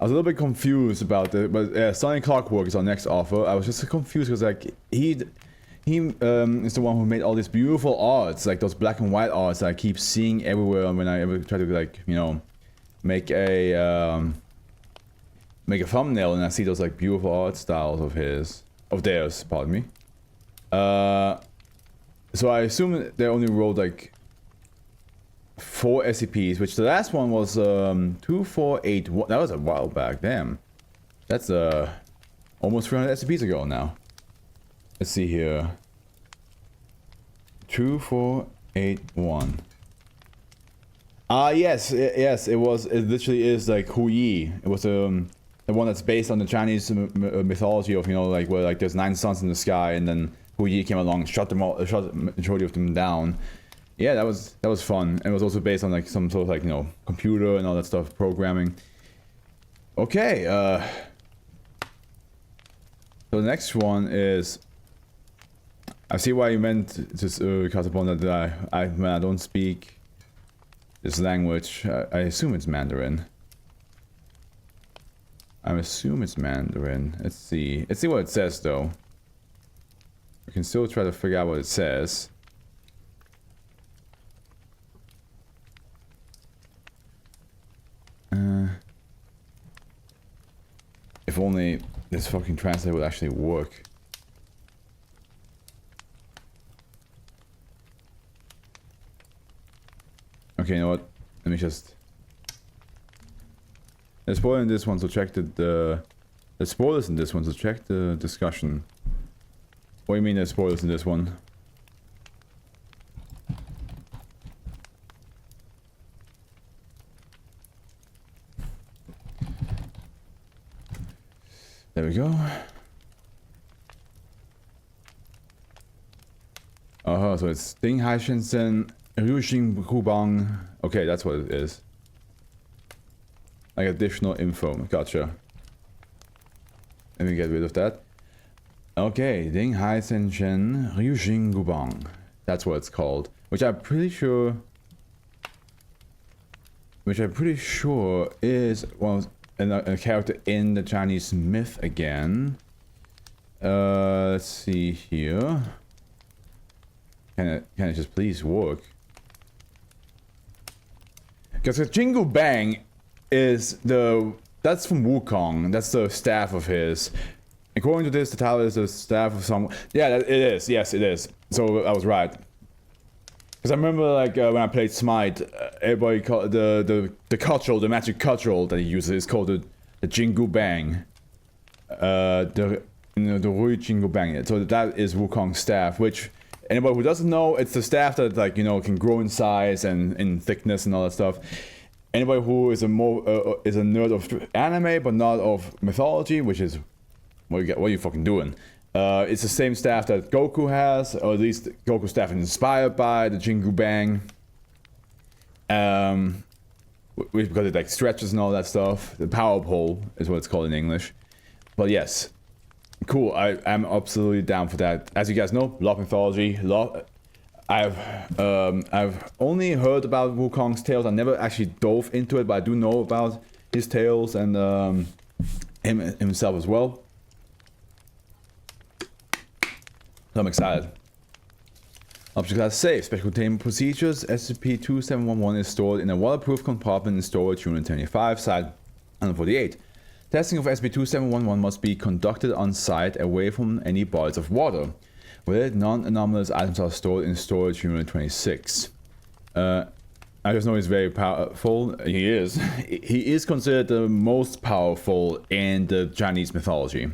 I was a little bit confused about it, but Sonic Clockwork is our next offer. I was just confused because like he is the one who made all these beautiful arts, like those black and white arts that I keep seeing everywhere when I ever try to like, you know, make a thumbnail and I see those like beautiful art styles of theirs, pardon me. So I assume they only rolled like 4 SCPs, which the last one was 2481. That was a while back. Damn, that's almost 300 SCPs ago now. Let's see here. 2481. Yes, yes, it was. It literally is like Hu Yi. It was the one that's based on the Chinese mythology of, you know, like where like there's 9 suns in the sky and then Hu Yi came along, shot them all, shot the majority of them down. Yeah, that was fun. And it was also based on like some sort of like, you know, computer and all that stuff, programming. Okay, so the next one is, I see why you meant to cut upon that I don't speak this language. I assume it's Mandarin. I assume it's Mandarin. Let's see what it says though. We can still try to figure out what it says. If only this fucking translator would actually work. Okay, you know what? Let me just... There's spoilers in this one, so check there's spoilers in this one, so check the discussion. What do you mean there's spoilers in this one? There we go. Oh, so it's Dinghaishenzhen Ruyijingubang. Okay, that's what it is. Like additional info. Gotcha. Let me get rid of that. Okay, Dinghaishenzhen Ruyijingubang. That's what it's called. Which I'm pretty sure is, well, a character in the Chinese myth again. Let's see here. Can it just please work? Because the Jingu Bang is that's from Wukong. That's the staff of his. According to this, the title is the staff of someone. Yeah, it is. Yes, it is. So I was right. Because I remember, like, when I played Smite, everybody called the cudgel, the magic cudgel that he uses is called the Jingu Bang. The Ruyijingubang. So that is Wukong's staff, which anybody who doesn't know, it's the staff that, like, you know, can grow in size and in thickness and all that stuff. Anybody who is a nerd of anime but not of mythology, which is what are you fucking doing? It's the same staff that Goku has, or at least Goku's staff is inspired by the Jingu Bang. Because it like stretches and all that stuff. The power pole is what it's called in English. But yes, cool. I'm absolutely down for that. As you guys know, love mythology. I've only heard about Wukong's tales. I never actually dove into it, but I do know about his tales and himself as well. So I'm excited. Object class safe. Special containment procedures. SCP-2711 is stored in a waterproof compartment in storage unit 25, site 148. Testing of SCP-2711 must be conducted on site away from any bodies of water. With it, non-anomalous items are stored in storage unit 26. I just know he's very powerful. He is. He is considered the most powerful in the Chinese mythology.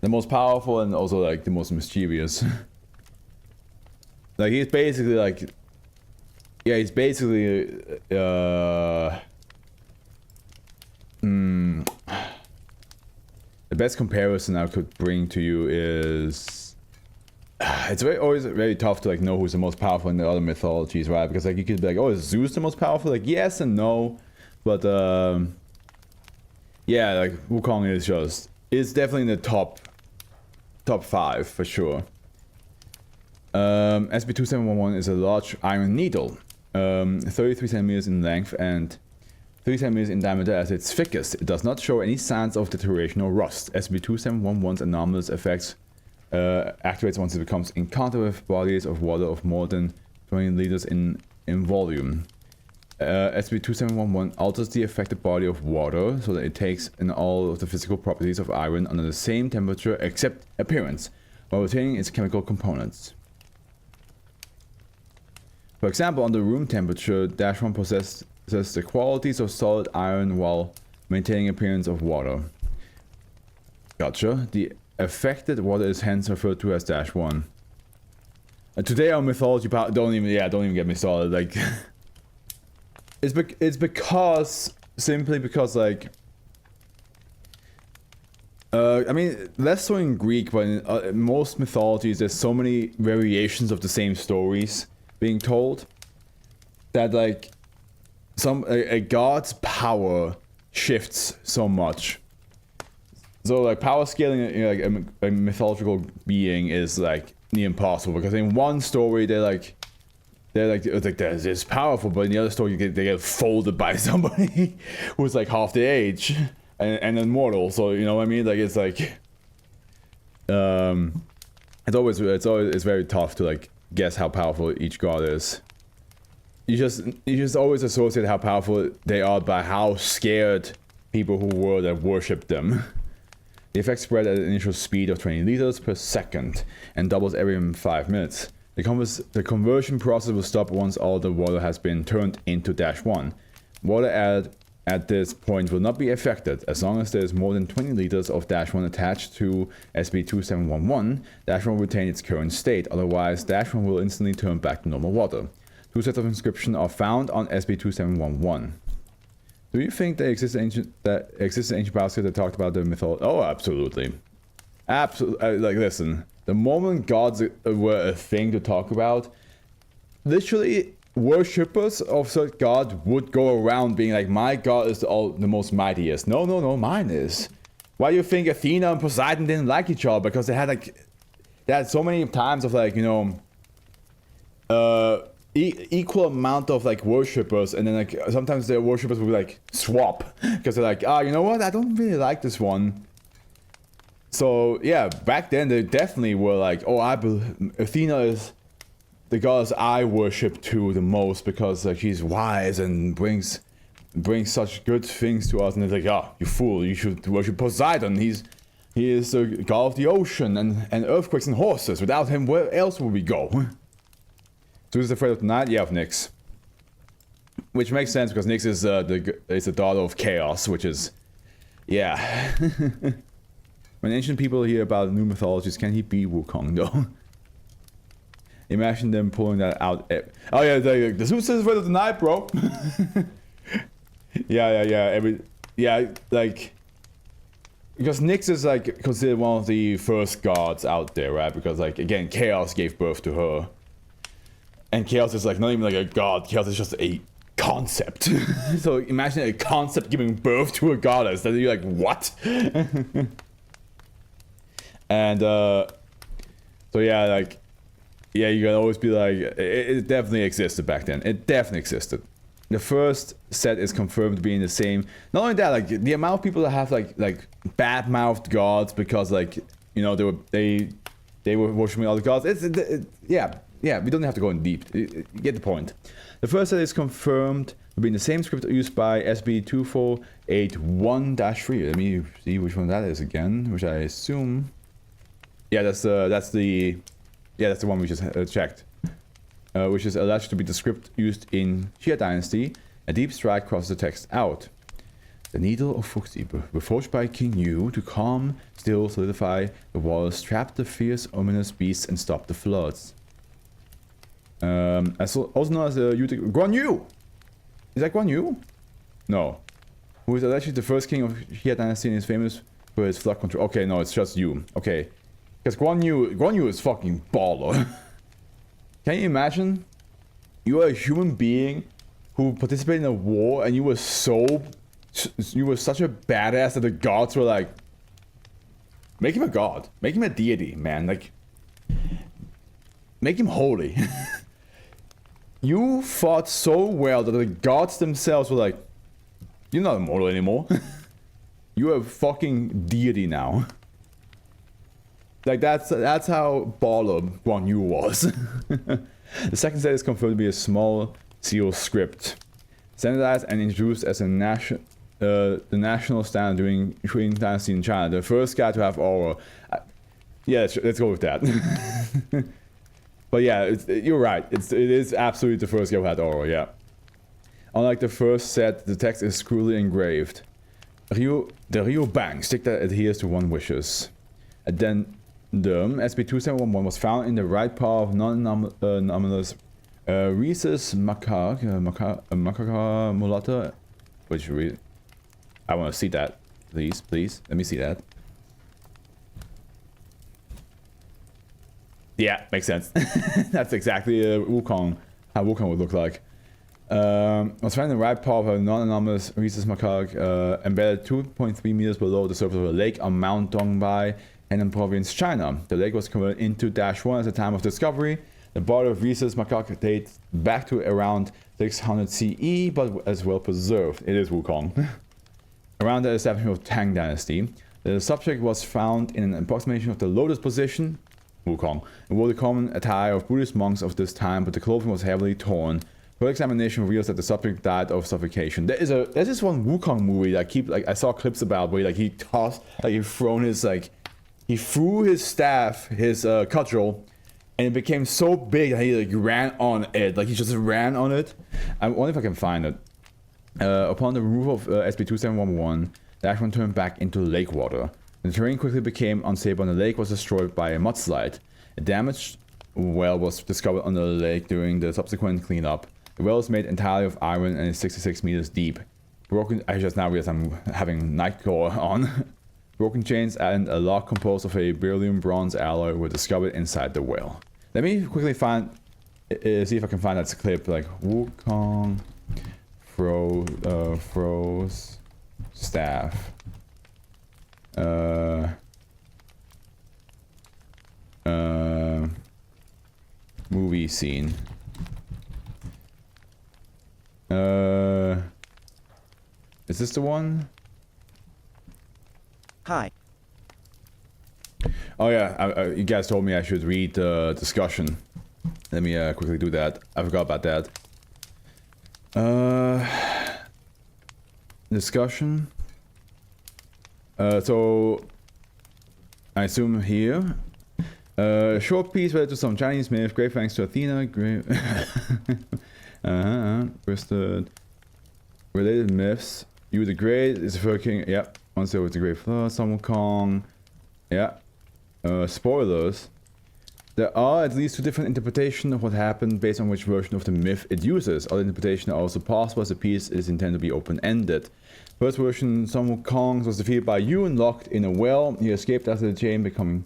The most powerful and also like the most mischievous. Like he's basically like, yeah, he's basically the best comparison I could bring to you is, it's always very tough to like know who's the most powerful in the other mythologies, right? Because like you could be like, oh, is Zeus the most powerful? Like yes and no, but yeah, like Wukong is definitely in the top 5 for sure. SCP-2711 is a large iron needle, 33 centimeters in length and 3 centimeters in diameter as its thickest. It does not show any signs of deterioration or rust. SCP-2711's anomalous effects activates once it becomes in contact with bodies of water of more than 20 liters in volume. SCP-2711 alters the affected body of water so that it takes in all of the physical properties of iron under the same temperature except appearance, while retaining its chemical components. For example, under room temperature, -1 possesses the qualities of solid iron while maintaining appearance of water. Gotcha. The affected water is hence referred to as -1. Today our mythology don't even get me started. Like, it's because simply because like, I mean, less so in Greek, but in most mythologies, there's so many variations of the same stories being told that like a god's power shifts so much. So like power scaling, you know, like a mythological being is like near impossible, because in one story they're like it's powerful, but in the other story they get folded by somebody who's like half their age and immortal. So you know what I mean? Like it's like it's very tough to like guess how powerful each god is. You just always associate how powerful they are by how scared people who were that worshipped them. The effect spread at an initial speed of 20 liters per second and doubles every 5 minutes. The conversion process will stop once all the water has been turned into -1. Water at this point will not be affected as long as there is more than 20 liters of -1 attached to SCP-2711. -1 will retain its current state, otherwise -1 will instantly turn back to normal water. 2 sets of inscriptions are found on SCP-2711. Do you think there exists ancient bioscope that talked about the mythology? Oh, absolutely. Absolutely. Like, listen, the moment gods were a thing to talk about, literally, worshippers of such god would go around being like, my god is the most mightiest. No, mine is. Why do you think Athena and Poseidon didn't like each other? Because they had so many times of like, you know, equal amount of like worshippers, and then like sometimes their worshippers would like swap because they're like, you know what, I don't really like this one. So yeah, back then they definitely were like, oh, Athena is the goddess I worship to the most because like she's wise and brings such good things to us. And they're like, you fool, you should worship Poseidon. He is the god of the ocean and earthquakes and horses. Without him, where else would we go? Who's afraid of the night? Yeah, of Nyx. Which makes sense because Nyx is the daughter of chaos, which is, yeah. When ancient people hear about new mythologies, can he be Wukong though? Imagine them pulling that out. Oh yeah, the Zeus is afraid of the night, bro. yeah. Like, because Nyx is like considered one of the first gods out there, right? Because like again, chaos gave birth to her. And chaos is like not even like a god, chaos is just a concept. So imagine a concept giving birth to a goddess, and you're like, what? And so yeah, like, yeah, you can always be like, it definitely existed back then. It definitely existed. The first set is confirmed to be in the same. Not only that, like the amount of people that have like bad-mouthed gods because like, you know, they were worshiping other gods. Yeah, we don't have to go in deep. You get the point. The first set is confirmed to be in the same script used by SB-2481-3. Let me see which one that is again, which I assume. Yeah, that's the one we just checked. Which is alleged to be the script used in Xia Dynasty. A deep strike crosses the text out. The needle of Fuxi were forged by King Yu to calm, still, solidify the walls, trap the fierce, ominous beasts, and stop the floods. Also known as Guan Yu! Is that Guan Yu? No. Who is allegedly the first king of Xia Dynasty and is famous for his flood control. Okay, no, it's just Yu. Okay. Because Guan Yu is fucking baller. Can you imagine? You are a human being who participated in a war and you were such a badass that the gods were like, make him a god. Make him a deity, man. Like, make him holy. You fought so well that the gods themselves were like, You're not immortal anymore. You're a fucking deity now. Like, that's how baller Guan Yu was. The second set is confirmed to be a small seal script, standardized and introduced as a the national standard during Qing Dynasty in China. The first guy to have aura. Yeah, let's go with that. But yeah, you're right. It is absolutely the first guy who had aura. Yeah. Unlike the first set, the text is cruelly engraved. The Ruyijingubang stick that adheres to one's wishes. Addendum SCP-2711 was found in the right paw of non-anomalous rhesus macaque mulatta. Which I want to see that. Please, let me see that. Yeah, makes sense. That's exactly Wukong, how Wukong would look like. Was found in the right paw of a non-anomalous rhesus macaque embedded 2.3 meters below the surface of a lake on Mount Dongbei, Henan Province, China. The lake was converted into -1 at the time of discovery. The body of rhesus macaque dates back to around 600 CE, but as well preserved. It is Wukong. Around the establishment of Tang Dynasty, the subject was found in an approximation of the lotus position, Wukong, and wore the common attire of Buddhist monks of this time, but the clothing was heavily torn. Further examination reveals that the subject died of suffocation. There's this one Wukong movie that I saw clips about where he threw his staff, his cudgel, and it became so big that he ran on it. He just ran on it. I wonder if I can find it. Upon the removal of SCP-2711, the action turned back into lake water. The terrain quickly became unstable and the lake was destroyed by a mudslide. A damaged well was discovered on the lake during the subsequent cleanup. The well is made entirely of iron and is 66 meters deep. I just now realize I'm having Nightcore on. Broken chains and a lock composed of a beryllium bronze alloy were discovered inside the well. Let me quickly see if I can find that clip, like Wukong Fro's staff. Movie scene. Is this the one? Hi. Oh yeah, you guys told me I should read the discussion. Let me quickly do that. I forgot about that. Discussion. So I assume here. Short piece related to some Chinese myth. Great thanks to Athena. Great. Related myths. You the Great is the king. Yep. Once there was the Great Flood. Some Wukong. Yeah. Spoilers. There are at least two different interpretations of what happened based on which version of the myth it uses. Other interpretations are also possible as the piece is intended to be open-ended. First version, Sun Wukong was defeated by Yu and locked in a well. He escaped after the chain become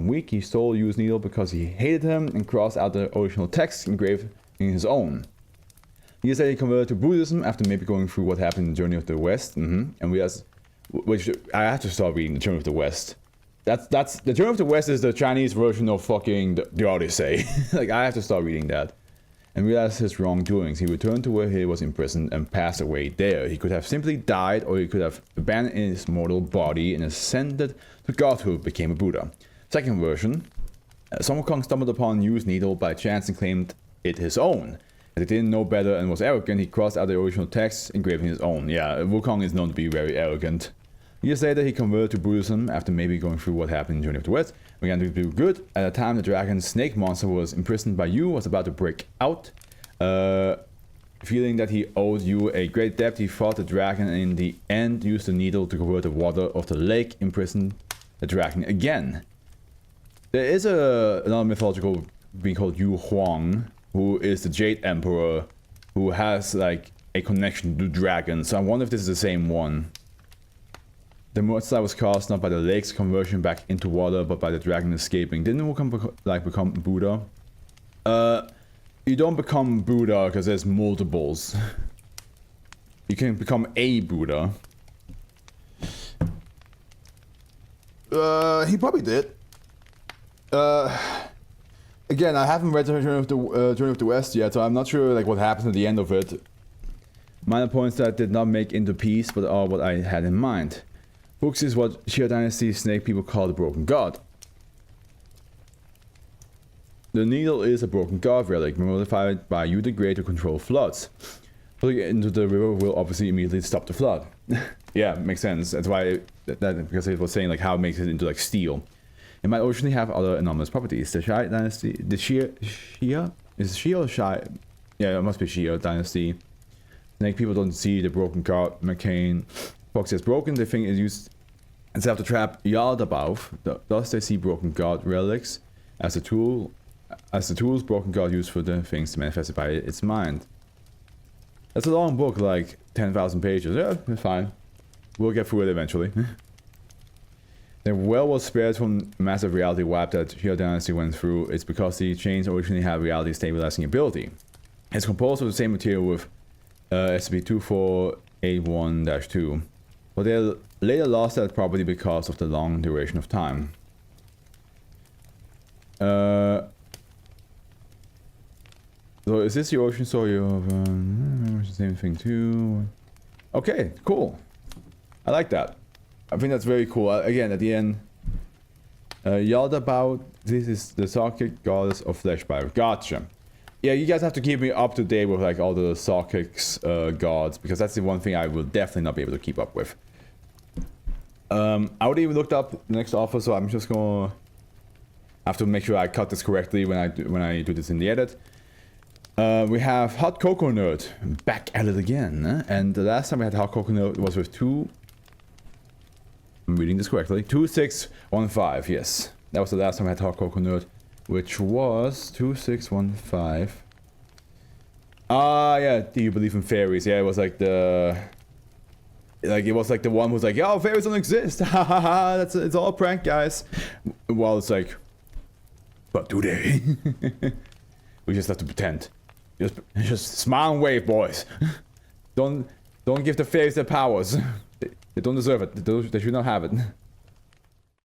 weak. He stole Yu's needle because he hated him and crossed out the original text, engraved in his own. He said he converted to Buddhism after maybe going through what happened in the Journey of the West. And which I have to start reading the Journey of the West. That's the Journey of the West is the Chinese version of fucking the Odyssey. I have to start reading that. And realized his wrongdoings. He returned to where he was imprisoned and passed away there. He could have simply died, or he could have abandoned his mortal body and ascended to godhood, became a Buddha. Second version, Sun Wukong stumbled upon Yu's needle by chance and claimed it his own. As he didn't know better and was arrogant, he crossed out the original text, engraving his own. Yeah, Wukong is known to be very arrogant. Years later, he converted to Buddhism after maybe going through what happened in Journey of the West. Began to do good. At the time, the dragon snake monster was imprisoned by Yu, was about to break out. Feeling that he owed Yu a great debt, he fought the dragon and in the end used the needle to convert the water of the lake, imprisoned the dragon again. There is another mythological being called Yu Huang, who is the Jade Emperor, who has a connection to dragons. So I wonder if this is the same one. The mudslide was caused not by the lake's conversion back into water, but by the dragon escaping. Didn't Wukong become Buddha? You don't become Buddha because there's multiples. You can become a Buddha. He probably did. Again, I haven't read the Journey of the West yet, so I'm not sure what happens at the end of it. Minor points that did not make into peace, but are what I had in mind. Books is what Xia Dynasty snake people call the broken god. The needle is a broken god relic, modified by you the Great to control floods. Putting it into the river will obviously immediately stop the flood. Yeah, makes sense. That's why, because it was saying like how it makes it into like steel. It might originally have other anomalous properties. The Xia Dynasty, the Xia? Is it Xia or Xia? Yeah, it must be Xia Dynasty. Snake people don't see the broken god McCain. Fox is broken, they think it's used instead of the trap Yaldabaoth. Thus they see broken god relics as a tool. As the tools broken god used for the things manifested by its mind. That's a long book, like 10,000 pages. Yeah, it's fine. We'll get through it eventually. The well was spared from massive reality wipe that Xia Dynasty went through. It's because the chains originally had reality stabilizing ability. It's composed of the same material with SCP-2481-2, but they later lost that property because of the long duration of time. So is this the origin story of the same thing too? Okay, cool. I like that. I think that's very cool. Again, at the end, Yaldabaoth, this is the Sarkic goddess of flesh power. Gotcha. Yeah, you guys have to keep me up to date with like all the Sarkic's gods, because that's the one thing I will definitely not be able to keep up with. I already even looked up the next offer, so I'm just gonna have to make sure I cut this correctly when I do this in the edit. We have Hot Cocoa Nerd back at it again, and the last time we had Hot Cocoa Nerd was with I'm reading this correctly, 2615, yes. That was the last time I had Hot Cocoa Nerd, which was 2615. Ah, yeah, do you believe in fairies? Yeah, it was like the... Like, it was like the one who's like, yo, fairies don't exist, ha ha ha, it's all a prank, guys. Well, it's like, but do they? We just have to pretend. Just smile and wave, boys. Don't give the fairies their powers. They don't deserve it. They should not have it.